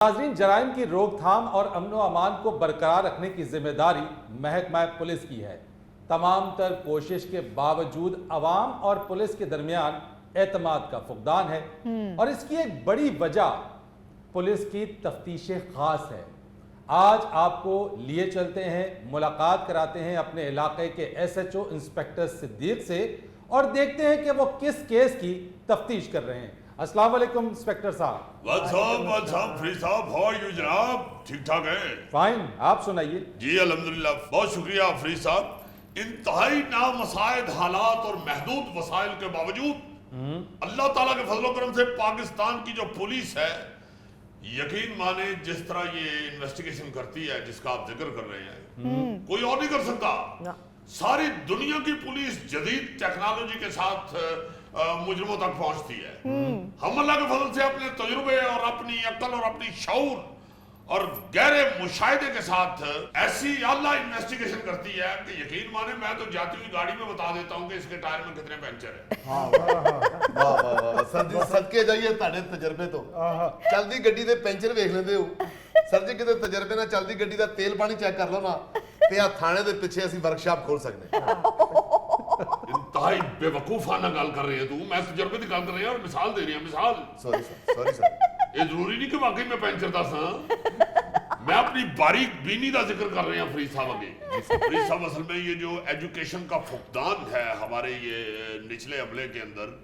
नाज़रीन, जराइम की रोकथाम और अमन व अमान को बरकरार रखने की जिम्मेदारी महकमा पुलिस की है। तमाम तर कोशिश के बावजूद अवाम और पुलिस के दरमियान एतमाद का फुकदान है और इसकी एक बड़ी वजह पुलिस की तफ्तीशें खास है। आज आपको लिए चलते हैं, मुलाकात कराते हैं अपने इलाके के SHO इंस्पेक्टर सिद्दीक से और देखते हैं कि वो किस केस की तफ्तीश कर रहे हैं। अस्सलाम वालेकुम इंस्पेक्टर साहब। फ्री साहब, हाउ आर यू जनाब? ठीक ठाक है? फाइन, आप सुनाइए। जी अल्हम्दुलिल्लाह, बहुत शुक्रिया फ्री साहब। इंतहाई नामसायद हालात और महदूद वसाइल के बावजूद अल्लाह ताला के फजलो करम से पाकिस्तान की जो पुलिस है, यकीन माने जिस तरह ये इन्वेस्टिगेशन करती है जिसका आप जिक्र कर रहे हैं, कोई और नहीं कर सकता। सारी दुनिया की पुलिस जदीद टेक्नोलॉजी के साथ मुजरिमों तक पहुंचती है। हम अल्लाह के फजल से अपने तजुर्बे और अपनी अक्ल और अपनी शऊर और गहरे मुशाहिदे के साथ ऐसी आला इन्वेस्टिगेशन करती है कि यकीन माने मैं तो जाती हुई गाड़ी में बता देता हूँ कि इसके टायर में कितने पंचर है। सर जी सदके जाइए ਤੁਹਾਡੇ ਤਜਰਬੇ ਤੋਂ ਚਲਦੀ ਗੱਡੀ ਦੇ ਪੈਂਚਰ ਵੇਖ ਲੈਂਦੇ ਹੋ। ਸਰ ਜੀ ਕਿਤੇ ਤਜਰਬੇ ਨਾਲ ਚਲਦੀ ਗੱਡੀ ਦਾ ਤੇਲ ਪਾਣੀ ਚੈੱਕ ਕਰ ਲਓ ਨਾ ਤੇ ਆ ਥਾਣੇ ਦੇ ਪਿੱਛੇ ਅਸੀਂ ਵਰਕਸ਼ਾਪ ਖੋਲ ਸਕਦੇ ਹਾਂ। इंतहाई बेवकूफाना गल कर रहे हैं तू। मैं तजर्बे की गल कर रही हूं और मिसाल दे रही हूं। मिसाल सॉरी सर। ये जरूरी नहीं कि वाकई में पेंचर दस मैं अपनी बारीक बीनी का जिक्र कर रहे हैं फरीद साहब अगे। फरीद साहब असल में ये जो एजुकेशन का फुकदान है हमारे ये निचले अमले के अंदर,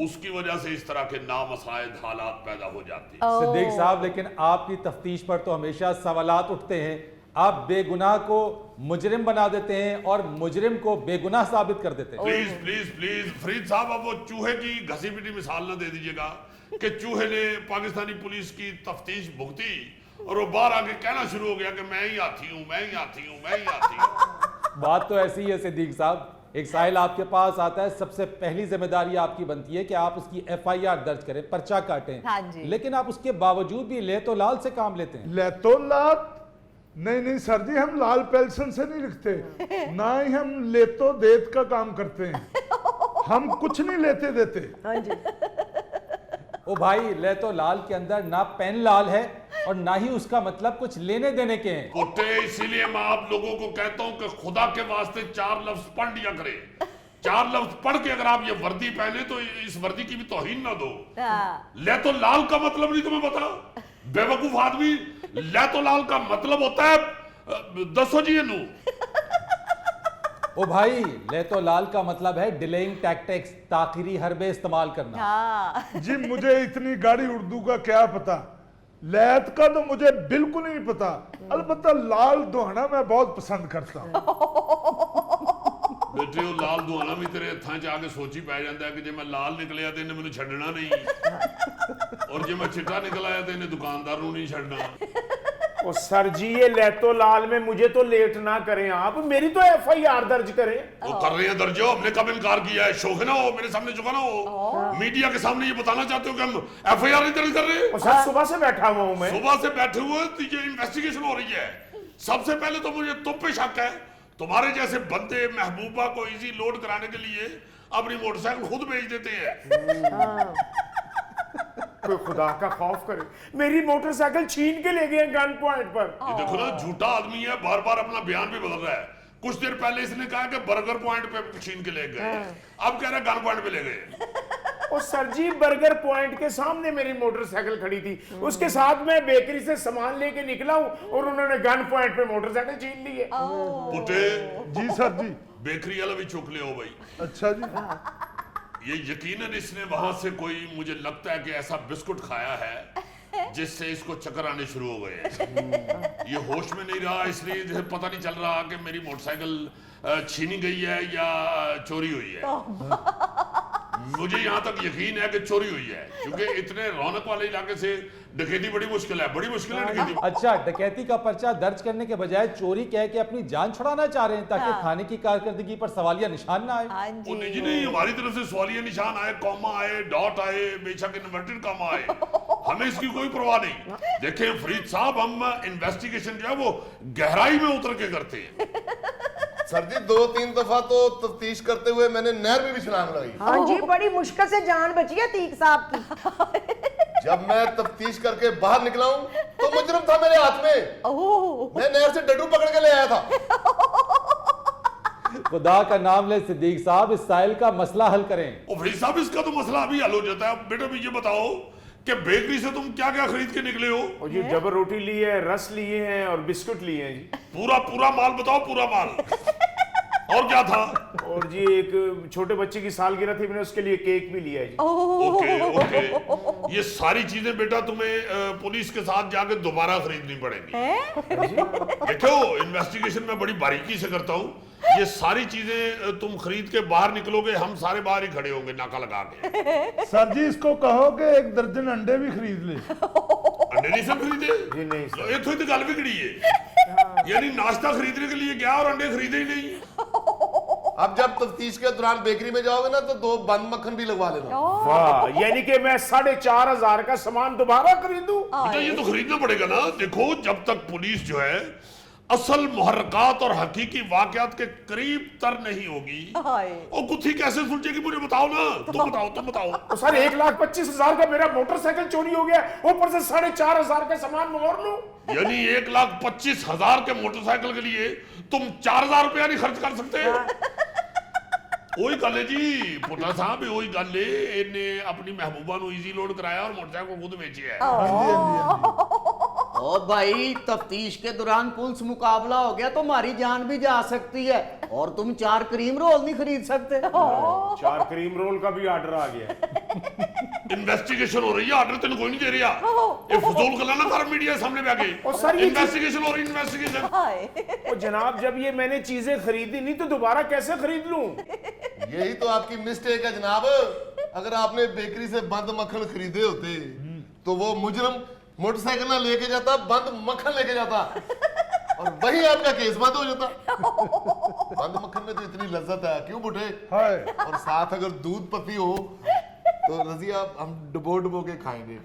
उसकी वजह से इस तरह के नामसायद हालात पैदा हो जाते हैं। सिद्दीक साहब, लेकिन आपकी तफ्तीश पर तो हमेशा सवालात उठते हैं। आप बेगुनाह को मुजरिम बना देते हैं और मुजरिम को बेगुनाह साबित कर देते हैं। प्लीज प्लीज प्लीज फरीद साहब, अब वो चूहे की घसी पिटी मिसाल ना दे दीजिएगा कि चूहे ने पाकिस्तानी पुलिस की तफ्तीश भुगती और वो बाहर आके कहना शुरू हो गया कि मैं ही हाथी हूं, मैं ही हाथी हूं, मैं ही हाथी हूं। बात तो ऐसी है सिद्दीक साहब, एक साहिल आपके पास आता है, सबसे पहली जिम्मेदारी आपकी बनती है कि आप उसकी FIR दर्ज करें, पर्चा काटें। हाँ जी। लेकिन आप उसके बावजूद भी ले तो लाल से काम लेते हैं। ले तो लाल नहीं सर जी, हम लाल पेंसिल से नहीं लिखते, ना ही हम लेतो देत का काम करते हैं। हम कुछ नहीं लेते देते। हाँ जी। ओ भाई, ले तो लाल के अंदर ना पेन लाल है और ना ही उसका मतलब कुछ लेने देने के हैं। कुत्ते, इसीलिए मैं आप लोगों को कहता हूं कि खुदा के वास्ते 4 लफ्ज पढ़ लिया करें। 4 लफ्ज पढ़ के अगर आप ये वर्दी पहने तो इस वर्दी की भी तौहीन ना दो। ले तो लाल का मतलब नहीं तुम्हें पता? बेवकूफ आदमी, ले तो लाल का मतलब होता है दसो जी नू। ओ भाई, ले तो लाल का मतलब है डिलेइंग टैक्टिक्स, ताखिरी हरबे इस्तेमाल करना। जी मुझे इतनी गाड़ी उर्दू का क्या पता, लैत का तो मुझे बिल्कुल नहीं पता। अलबत्ता लाल दुहाना मैं बहुत पसंद करता हूँ। बेटे वो लाल दुआना भी तेरे हथा च आके सोची पै जाता है कि जे मैं लाल निकलिया तो इन्हें मैंने छड़ना नहीं और जे मैं चिट्टा निकल आया तो इन्हें दुकानदार नूं नहीं छड़ना। ओ सर जी, ये लेतो लाल में मुझे तो लेट ना करें आप, मेरी तो FIR दर्ज करें। वो कर रहे हैं दर्ज, हमने कब इनकार किया है? शौक ना हो मेरे सामने झुका ना हो। मीडिया के सामने ये बताना चाहते हो कि हम FIR नहीं दर्ज कर रहे? और सर सुबह से बैठा हुआ हूं मैं। सुबह से बैठे हुए तो ये इन्वेस्टिगेशन हो रही है। सबसे पहले तो मुझे तुम पे शक है, तुम्हारे जैसे बंदे महबूबा को इजी लोड कराने के लिए अपनी मोटरसाइकिल खुद बेच देते हैं। कोई खुदा का खौफ करे, मेरी मोटरसाइकिल छीन के ले गए गन पॉइंट पर। ये देखो ना, झूठा आदमी है, बार बार अपना बयान भी बदल रहा है। कुछ देर पहले इसने कहा कि बर्गर पॉइंट पे छीन के ले गए, अब कह रहा है गन पॉइंट पे ले गए। और सर जी, बर्गर पॉइंट के सामने मेरी मोटरसाइकिल खड़ी थी, उसके साथ मैं बेकरी से सामान लेके निकला हूं और उन्होंने गन पॉइंट पे मोटरसाइकिल छीन ली है। पुटे, जी सर जी। बेकरी वाला भी चुक ले हो भाई। अच्छा जी। ये यकीनन इसने वहां से कोई, मुझे लगता है कि ऐसा बिस्कुट खाया है जिससे इसको चक्कर आने शुरू हो गए हैं। ये होश में नहीं रहा, इसलिए इसे पता नहीं चल रहा कि मेरी मोटरसाइकिल छीनी गई है या चोरी हुई है। मुझे यहाँ तक यकीन है कि चोरी हुई है, क्योंकि इतने रौनक वाले इलाके से डकैती बड़ी मुश्किल है, बड़ी मुश्किल है डकैती। अच्छा, डकैती का पर्चा दर्ज करने के बजाय चोरी कह के अपनी जान छुड़ाना चाह रहे हैं ताकि थाने की कारकर्दगी पर सवालिया निशान ना आए। वो नहीं नहीं, हमारी तरफ से सवालिया निशान आए, कॉमा आए, डॉट आए, बेशक इन्वर्टेड कॉमा आए, हमें इसकी कोई परवाह नहीं। देखें फरीद साहब, हम इन्वेस्टिगेशन जो है वो गहराई में उतर के करते हैं। सर जी 2-3 दफा तो तफ्तीश करते हुए मैंने नहर में भी छलांग लगाई। हाँ जी, बड़ी मुश्किल से जान बची है तीक साहब की। जब मैं तफ्तीश करके बाहर निकला हूं तो मुजरम था मेरे हाथ में। ओह मैं नहर से डड्डू पकड़ के ले आया था। खुदा का नाम ले सिद्दीक साहब, इस साहिल का मसला हल करें। ओ भाई साहब, इसका तो मसला अभी हल हो जाता है। बेटा मुझे बताओ कि बेकरी से तुम क्या क्या खरीद के निकले हो? और जी डबल रोटी ली है, रस लिए हैं और बिस्कुट लिए हैं जी। पूरा पूरा माल बताओ, पूरा माल। और क्या था? और जी एक छोटे बच्चे की सालगिरह थी, मैंने उसके लिए केक भी लिया है जी। ओके ओके, ये सारी चीजें बेटा तुम्हें पुलिस के साथ जाके दोबारा खरीदनी पड़ेंगी। देखो, इन्वेस्टिगेशन में बड़ी बारीकी से करता हूँ। ये सारी चीजें तुम खरीद के बाहर निकलोगे, हम सारे बाहर ही खड़े होंगे नाका लगा के। सर जी इसको कहो कि 1 दर्जन अंडे भी खरीद ले। अंडे नहीं सब खरीदे? जी नहीं सर। ये थोड़ी तो गल बिगड़ी है। यानी नाश्ता खरीदने के लिए गया और अंडे खरीदे ही नहीं। अब जब तफ्तीश के दौरान बेकरी में जाओगे ना तो 2 बंद मक्खन भी लगवा लेना। वाह, यानी कि मैं 4,500 का सामान दोबारा खरीदूं? बेटा ये तो खरीदना पड़ेगा ना। देखो, जब तक पुलिस जो है असल मुहर्रकात और हकीकी वाकयात के करीब तर नहीं होगी, और गुत्थी कैसे सुलझेगी मुझे बताओ ना। तुम बताओ। तो सर 1,25,000 का मेरा मोटरसाइकिल चोरी हो गया, ऊपर से 4,500 का सामान मोड़ लूं? यानी 1,25,000 के मोटरसाइकिल के लिए तुम 4,000 रुपया नहीं खर्च कर सकते? ओही गल है जी पुत्रा साहब, ओही गल है। इन्हें अपनी महबूबा नु इजी लोड कराया और मोटरसाइकिल खुद बेची है। ओ भाई, तफ्तीश के दौरान पुलिस मुकाबला हो गया तो हमारी जान भी जा सकती है, और तुम 4 क्रीम रोल नहीं खरीद सकते। 4 क्रीम रोल का भी ऑर्डर आ गया। इन्वेस्टिगेशन हो रही है, ऑर्डर तेन कोई नहीं दे रहा। ये फजूल गल्ला ना कर मीडिया सामने बैठे। और सर ये इन्वेस्टिगेशन हो रही, इन्वेस्टिगेशन। ओ जनाब, जब ये मैंने चीजें खरीदी नहीं तो दोबारा कैसे खरीद लूं? यही तो आपकी मिस्टेक है जनाब। अगर आपने बेकरी से बंद मक्खन खरीदे होते तो वो मुजरम मोटरसाइकिल ना लेके जाता, बंद मक्खन लेके जाता, और वही आपका केस बंद हो जाता। बंद मक्खन में तो इतनी लज्जत है, क्यों बुढ़े? हाय और साथ अगर दूध पत्ती हो तो रजिया हम डुबो के खाएंगे।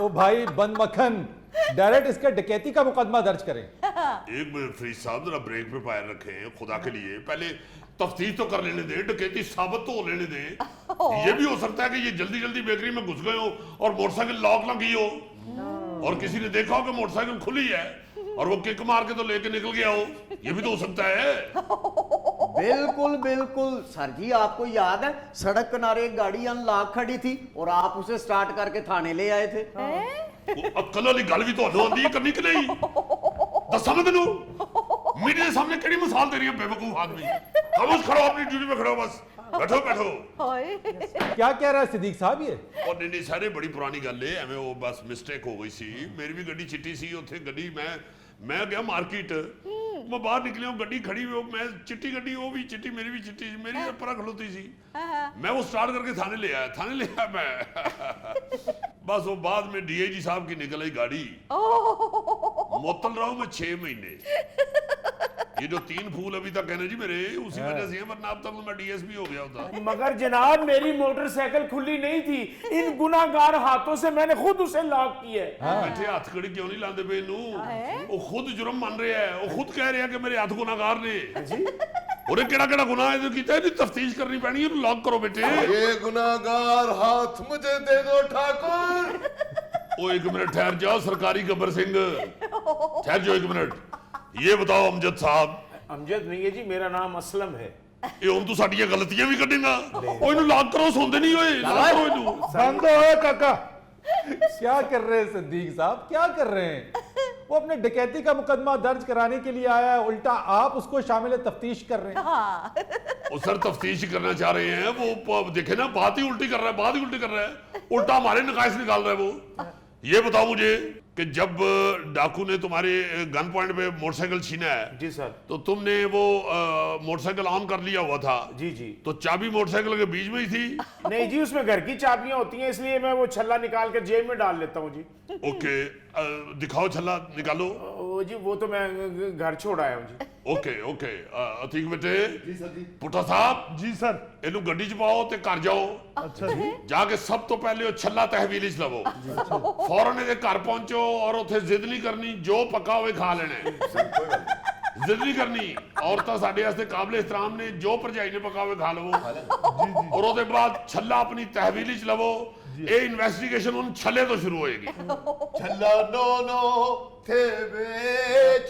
ओ भाई, बंद मक्खन, डायरेक्ट इसका डकैती का मुकदमा दर्ज करें। एक मिनट फरीद साहब, जरा ब्रेक पे पैर रखें खुदा के लिए। पहले तफ्तीश तो कर लेने दे, डकैती साबित तो हो लेने दे। ये भी हो सकता है कि ये जल्दी जल्दी बेकरी में घुस गए हो और मोटरसाइकिल लॉक ना की हो, और किसी ने देखा हो कि मोटरसाइकिल खुली है और वो किक मार के तो लेके निकल गया हो। ये भी तो हो सकता है। बिल्कुल बिल्कुल सर जी, आपको याद है सड़क किनारे एक गाड़ी अनलॉक खड़ी थी और आप उसे स्टार्ट करके थाने ले आए थे। अक्ल वाली गल भी तो आंदी करनी कि नहीं? दसा मैं तेनू मीडिया के सामने केड़ी मिसाल दे रही है बेवकूफ आदमी। खामोश खड़ो, अपनी ड्यूटी पे खड़ो, बस बैठो बैठो। क्या कह रहा है सिद्दीक साहब ये? और नहीं सारे बड़ी पुरानी गल है, एवं वो बस मिस्टेक हो गई सी। मेरी भी गड्डी चिट्टी सी, उत्थे गड्डी मैं गया मार्केट, मैं बाहर निकलिया, गड्डी खड़ी हुई, मैं चिट्टी गड्डी, वो भी चिट्टी, मेरी भी चिट्टी, मेरी पर खलोती सी। मैं वो स्टार्ट करके थाने ले आया मैं। बस वो बाद में डीआईजी साहब की निकल आई गाड़ी। मुअत्तल रहा हूं मैं 6 महीने। ये जो 3 फूल अभी तक है ना जी मेरे, उसी वजह से, वरना अब तक मैं डीएसपी हो गया होता। मगर जनाब, मेरी मोटरसाइकिल खुली नहीं थी, इन गुनाहगार हाथों से मैंने खुद उसे लॉक किया है। बैठे हथकड़ी क्यों नहीं लाते पे इनू? वो खुद जुर्म मान रहे हैं, वो खुद कह रहे हैं कि मेरे हाथ गुनाहगार ने। और केड़ा गुनाह है जो कीता है, तफ्तीश करनी पैनी है, लॉक करो बेटे। ये गुनाहगार हाथ मुझे दे दो ठाकुर। ओ 1 मिनट ठहर जाओ सरकारी गब्बर सिंह, ठहर जाओ 1 मिनट। ये बताओ अमजद साहब। अमजद नहीं है जी, मेरा नाम असलम है। ये हुन तू साडियां गलतियां भी कढेगा। ओ इनू लॉक करो, सोंदे नहीं होए, लॉक करो इनू। बंद हो काका। क्या कर रहे हैं सिद्दीक साहब, क्या कर रहे हैं? वो अपने डकैती का मुकदमा दर्ज कराने के लिए आया है, उल्टा आप उसको शामिल तफ्तीश कर रहे हैं। वो सर तफ्तीश करना चाह रहे हैं, वो देखे ना, बात ही उल्टी कर रहा है, उल्टा हमारे नकाइश निकाल रहा है वो। ये बताओ मुझे कि जब डाकू ने तुम्हारे गन पॉइंट पे मोटरसाइकिल छीना है, जी सर। तो तुमने वो मोटरसाइकिल ऑन कर लिया हुआ था? जी जी। तो चाबी मोटरसाइकिल के बीच में ही थी? नहीं जी, उसमें घर की चाबियां होती हैं, इसलिए मैं वो छल्ला निकाल कर जेब में डाल लेता हूँ जी। ओके, दिखाओ छल्ला निकालो। जी वो तो मैं घर छोड़ आया हूँ जी। ओके ओके, अतीक बेटे। जी सर जी। पुट्ठा साहब जी सर। इनू गड्डी च पाओ ते घर जाओ। अच्छा जी। जाके सब तो पहले छल्ला तहवील च लवो, फौरन इहदे घर पहुंचो और उत्थे जिद नहीं करनी, जो पक्का होवे खा लेना है। जिद नहीं करनी, औरतां साडे वास्ते काबिल एहतराम ने, जो भरजाई ने पक्का होवे खा लवो। और उसके बाद छल्ला अपनी तहवील च लवो, ये इन्वेस्टिगेशन उन छले तो शुरू होएगी छल्ला नो नो थे वे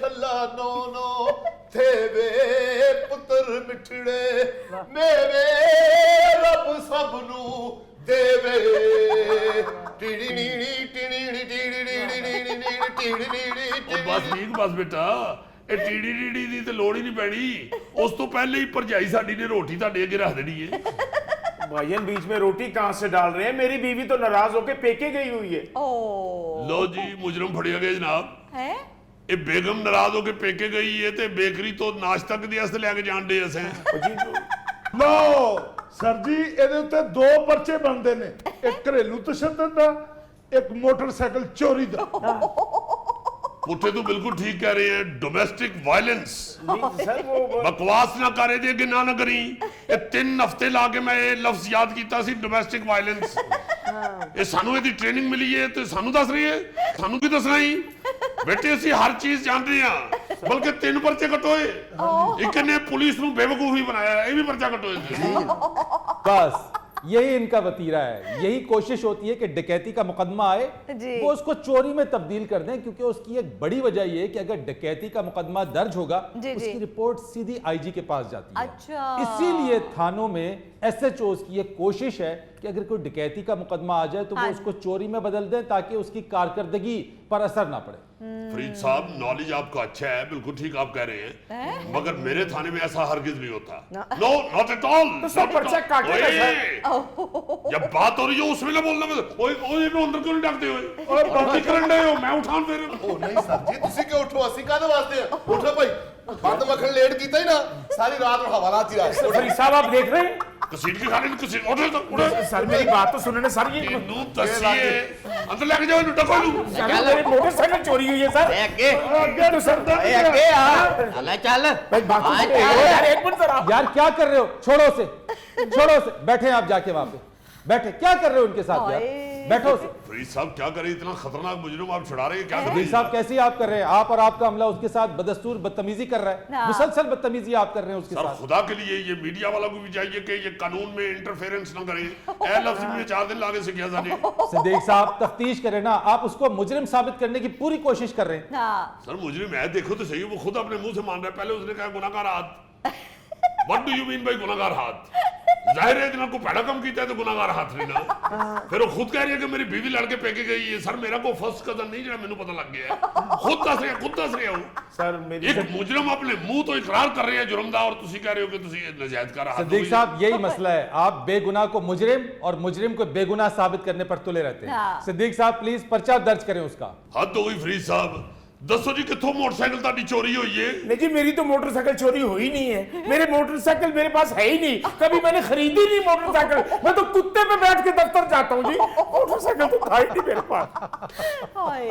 छल्ला नो नो थे वे पुत्र मिठड़े मेरे रब सबनू देवे टीड़ी नीड़ी टीड़ी नीड़ी टीड़ी नीड़ी नीड़ी नीड़ी टीड़ी नीड़ी ਉਹ ਬਸ ਠੀਕ ਬਸ ਬੇਟਾ ਇਹ ਟੀੜੀ ਡੀੜੀ ਦੀ ਤੇ ਲੋੜ ਹੀ ਨਹੀਂ ਪੈਣੀ ਉਸ ਤੋਂ ਪਹਿਲੇ ਹੀ ਭਰਜਾਈ ਸਾਡੀ ਨੇ ਰੋਟੀ ਤੁਹਾਡੇ ਅੱਗੇ ਰੱਖ ਦੇਣੀ ਏ भाईजान बीच में रोटी कहां से डाल रहे हैं? मेरी बीवी तो नाराज होके पेके गई हुई है। ओ ਲੋ ਜੀ ਮੁਜਰਮ ਫੜਿਆ ਗਿਆ ਜਨਾਬ है ਇਹ ਬੇਗਮ ਨਾਰਾਜ਼ ਹੋ ਕੇ ਪੇਕੇ ਗਈ ਏ ਤੇ ਬੇਕਰੀ ਤੋਂ ਨਾਸ਼ਤਾ ਦੇ ਵਾਸਤੇ ਲੈ ਕੇ ਜਾਣ ਦੇ ਅਸਾਂ नो सर जी ਇਹਦੇ ਉੱਤੇ ਦੋ ਪਰਚੇ ਬਣਦੇ ਨੇ, ਇੱਕ ਘਰੇਲੂ ਤਸ਼ੱਦਦ ਦਾ, ਇੱਕ ਮੋਟਰਸਾਈਕਲ ਚੋਰੀ ਦਾ। ਪੁੱਠੇ ਤੋਂ ਬਿਲਕੁਲ ਠੀਕ ਕਹਿ ਰਹੇ ਹੈ ਡੋਮੈਸਟਿਕ ਵਾਇਲੈਂਸ नहीं, सर वो ਬਕਵਾਸ ਨਾ ਕਰੇ ਦੇ ਅੱਗੇ ਨਾ ਕਰੀ ਇਹ 3 ਹਫ਼ਤੇ ਲਾ ਕੇ ਮੈਂ ਇਹ ਲਫ਼ਜ਼ ਯਾਦ ਕੀਤਾ ਸੀ ਡੋਮੈਸਟਿਕ ਵਾਇਲੈਂਸ ਇਹ ਸਾਨੂੰ ਇਹਦੀ ਟ੍ਰੇਨਿੰਗ ਮਿਲੀ ਹੈ ਤੇ ਸਾਨੂੰ ਦੱਸ ਰਹੀ ਹੈ ਸਾਨੂੰ ਕੀ ਦੱਸਣਾ ਹੀ ਬੇਟੇ ਅਸੀਂ ਹਰ ਚੀਜ਼ ਜਾਣਦੇ ਆ ਬਲਕਿ 3 ਪਰਚੇ ਕਟੋਏ ਇੱਕ ਨੇ ਪੁਲਿਸ ਨੂੰ ਬੇਵਕੂਫ ਹੀ ਬਣਾਇਆ ਇਹ ਵੀ ਪਰਚਾ ਕਟੋਏ बस यही इनका वतीरा है, यही कोशिश होती है कि डकैती का मुकदमा आए जी। वो उसको चोरी में तब्दील कर दें, क्योंकि उसकी एक बड़ी वजह यह है कि अगर डकैती का मुकदमा दर्ज होगा जी, उसकी जी। रिपोर्ट सीधी आईजी के पास जाती है। अच्छा। इसीलिए थानों में एसएचओज की एक कोशिश है कि अगर कोई डकैती का मुकदमा आ जाए तो वो हाँ। उसको चोरी में बदल दें ताकि उसकी कारकर्दगी पर असर ना पड़े। फरीद साहब नॉलेज आपका अच्छा है बिल्कुल ठीक आप कह रहे हैं मगर मेरे थाने में ऐसा हरगिज नहीं होता नो नॉट एट ऑल तो सब पर्चा काटेगा सर। जब बात हो रही है उसमें ना बोलना ओए ओए मैं अंदर क्यों नहीं डालते हुए और बात करन रहे हो मैं उठान फिर ਉਹ ਨਹੀਂ ਸਰ ਜੀ ਤੁਸੀਂ ਕਿਉਂ ਉਠੋ ਅਸੀਂ ਕਾਹਦੇ ਵਾਸਤੇ ਆ ਉਠੋ ਭਾਈ ਬੰਦ ਮੱਖਣ ਲੇਟ ਕੀਤਾ ਹੀ ਨਾ ਸਾਰੀ ਰਾਤ ਨੂੰ ਹਵਾਲਾਤ ਹੀ ਰਹੇ फरीद साहब आप देख रहे हैं? कसीट के खाने कसीट उठे तो उठे सर मेरी बात तो सुनने सर ये इन्नू दसिए अंदर लेके जाओ इन्नू टको इन्नू सर, मेरी मोटरसाइकिल चोरी हुई है सर। अगे तो सर अगे आ चल चल भाई बात तो हाँ, सुनिए। चल। यार एक मिनट सर आप यार क्या कर रहे हो, छोड़ो से, छोड़ो से, बैठे आप जाके वहां पे बैठे, क्या कर रहे हो उनके साथ यार, हाय। बैठो से। फरीद साहब क्या करें इतना खतरनाक मुजरिम आप छुड़ा रहे हैं क्या कर रहे वकील हैं साहब कैसी आप कर रहे हैं, आप और आपका अमला उसके साथ बदस्तूर बदतमीजी कर रहा है, हाँ। मुसलसल बदतमीजी आप कर रहे हैं उसके सर साथ। खुदा के लिए ये मीडिया वालों को भी चाहिए कि ये कानून में इंटरफेरेंस ना करें ए लफ्ज में 4 दिन लागे से किया जाने सिद्दीक साहब तफ्तीश करें ना, आप उसको मुजरिम साबित करने की पूरी कोशिश कर रहे हैं। हाँ सर मुजरिम है देखो तो सही वो खुद अपने मुंह से मान रहा है पहले उसने कहा गुनाहगार हाथ what do you mean by गुनाहगार हाथ जाहिर है इतना को पहला कम किया है तो गुनाहगार हाथ नहीं ना फिर वो खुद कह रही है कि मेरी बीवी लड़के पेके गई है सर मेरा को फर्स्ट कदम नहीं जरा मैंने पता लग गया है खुद दस रहे हो सर मेरी एक मुजरिम अपने मुंह तो इकरार कर रहे हैं जुर्मदा और तुसी कह रहे हो कि तुसी नजायज कर रहा सिद्दीक साहब यही मसला है, आप बेगुनाह को मुजरिम और मुजरिम को बेगुनाह साबित करने पर तुले रहते हैं। हाँ। सिद्दीक साहब प्लीज पर्चा दर्ज करें उसका। हद हो गई फरीद साहब दसो जी कितों मोटरसाइकिल ताड़ी चोरी हुई है नहीं जी मेरी तो मोटरसाइकिल चोरी हुई नहीं है। मेरे मोटरसाइकिल मेरे पास है ही नहीं, कभी मैंने खरीदी नहीं मोटरसाइकिल। मैं तो कुत्ते पे बैठ के दफ्तर जाता हूँ जी, मोटरसाइकिल तो था ही नहीं मेरे पास। हाय